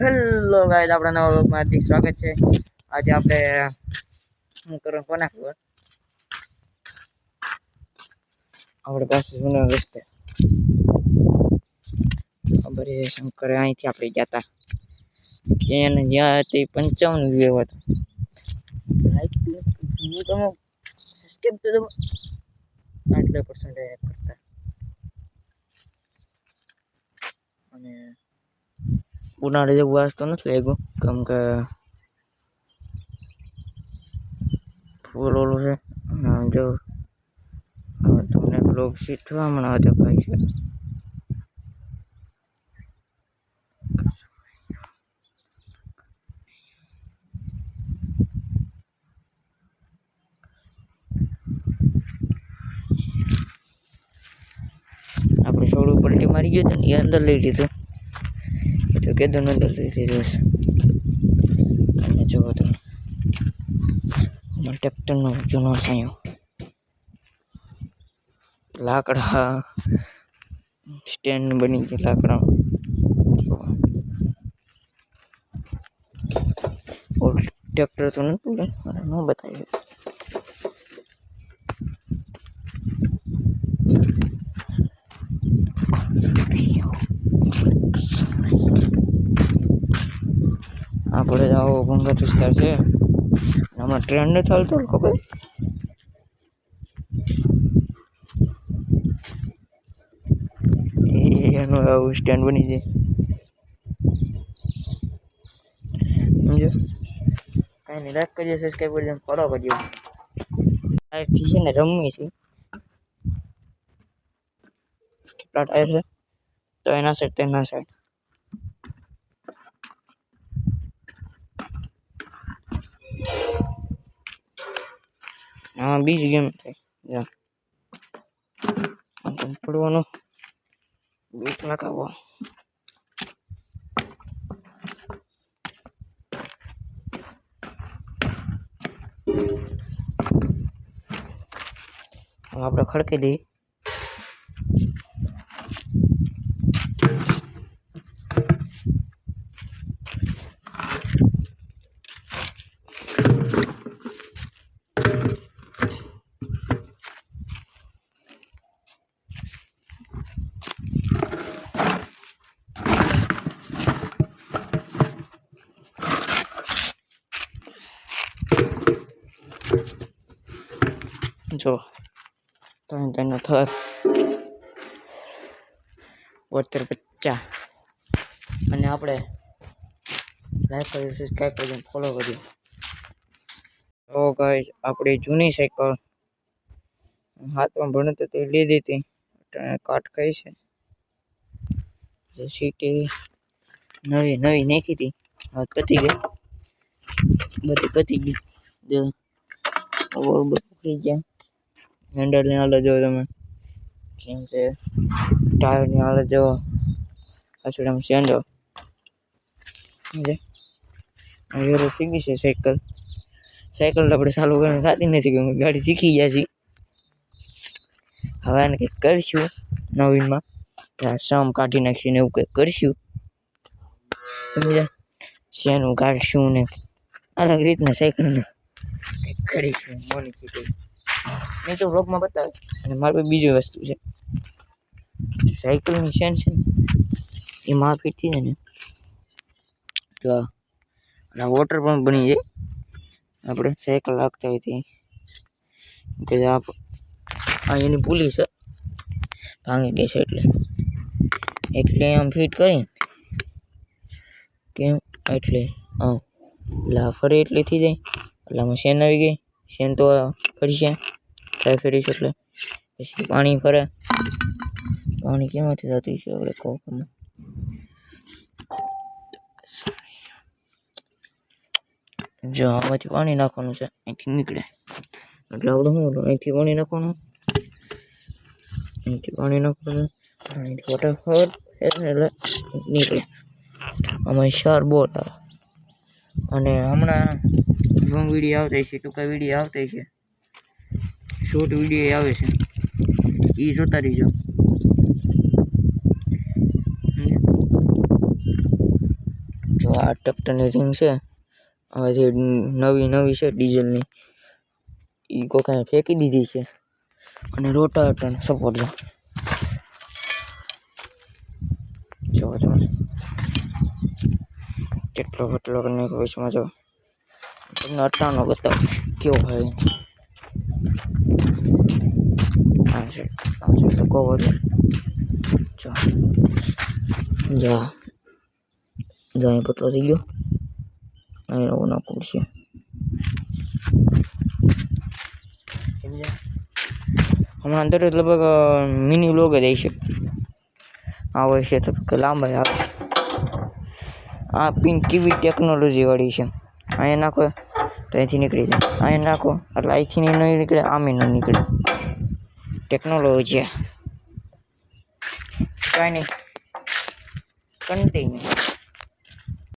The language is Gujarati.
હેલો ગાઈસ, આપણા નવા વ્લોગમાં હાર્દિક સ્વાગત છે। આજે આપણે શું કરવા કોના ખબર આપણે પાસે જૂનો રસ્તે ખબર એ શંકર અહીંથી આપણે ગયા હતા કે એને જ્યાં તે 55 વ્યૂ હતો। લાઈક વ્યૂ તમે સબસ્ક્રાઇબ તો દો આટલા પર્સન્ટ કરતા અને ઉનાળે જેવું વાસતો નથી લાગ્યું કેમ કે ફૂલ ઓલું છે। જો તમને બ્લોગ શીખવા હમણાં દેખાય છે। આપણે થોડું પલટી મારી ગયું હતું ને એ અંદર લઈ લીધું એ તો કેદું અંદર લઈ લીધું હશે। અને જો તમે ટ્રેક્ટરનો જૂનો સાયો લાકડા સ્ટેન્ડ બની ગયું લાકડા ટ્રેક્ટર તો નતું ન બતાવ્યું। આપણે આવો ભંગાર વિસ્તાર છે હમણાં ટ્રેન નથી ચાલતો ખબર એનું આવું સ્ટેન્ડ બની જાય સમજો કાંઈ નહીં લાઈક કરજો સબસ્ક્રાઈબ કરજો ફોલો કરજો। ટાયરથી છે ને રમવી છે કેટલા ટાયર છે તો એના સાઈડ તેના સાઈડ આમાં બીજી ગેમ થાય પડવાનો બીક લગાવો આપણે ખડકી દઈએ જો તેનો થર 7250 અને આપણે લાઈક કરજો સબસ્ક્રાઈબ કરજો ફોલો કરજો। તો ગાઈસ આપણી જૂની સાયકલ હાથમાં ભણતો તે લીધી હતી કાટ કઈ છે જે સીટી નવી નાખી હતી પતી ગઈ બધી પતી ગઈ જો પકડી ગયા હેન્ડલ ની હાલત જો તમે કેમ છે ટાયર ની હાલત જો અસડમ સેન્ડો સમજે થઈ ગઈ છે સાયકલ તો આપણે ચાલુ કરવાની થતી નથી કે ગાડી શીખી ગયા છીએ હવે એને કંઈક કરશું નવીનમાં સમ કાઢી નાખીને એવું કંઈક કરશું સમજ્યા શેનું કાઢશું ને અલગ રીતના સાયકલને કંઈક કરીશું મોની સીધી નહીં તો વ્લોગમાં બતાવે અને મારી બીજી વસ્તુ છે સાયકલની ચેન છે ને એ માફી થઈ જાય ને તો અને વોટર પંપ બની જાય આપણે સાયકલ લાગતા હોય કે આ એની પુલી છે ભાંગી ગઈ છે એટલે આમ ફિટ કરીને કેમ એટલે હા એટલે ફરે એટલે થઈ જાય એટલે આમાં શેન આવી ગઈ શેન તો ફરશે ટ્રાય ફેરીશ એટલે પછી પાણી ફરે પાણી કેમાંથી થતું છે આપણે કોકમાં જો આમાંથી પાણી નાખવાનું છે અહીંથી નીકળે એટલે આપણે શું અહીંથી પાણી નાખવાનું ફટાફટ એટલે નીકળે આમાં 4 બોલ આવે અને હમણાં લોંગ વિડીયો આવતા છે ટૂંકા વિડીયો આવતા છે શોર્ટ વિડીયો આવે છે એ જોતા રહીજો જો આ ટ્રેક્ટરની રિંગ છે હવે જે નવી છે ડીઝલની એ કોકાને ફેંકી દીધી છે અને રોટાવેટર સપોર્ટ જો કેટલો ઘટલો કરીને વોઇસમાં જો તમને અટાનો બતાવ કેવો ભાઈ આ છે તો કવર જો જા અહીં પટલો થઈ ગયો અહીં નવો નાખવું છે હમણાં અંદર લગભગ મિની વ્લોગ જ આવી છે આવે છે તો લાંબા આવે આ પિન કેવી ટેકનોલોજી વાળી છે અહીંયા નાખો તો અહીંથી નીકળી જાય અહીંયા નાખો એટલે અહીંથી નહીં નીકળે આમે ન નીકળે ટેકનોલોજી કાંઈ નહીં કન્ટિન્યુ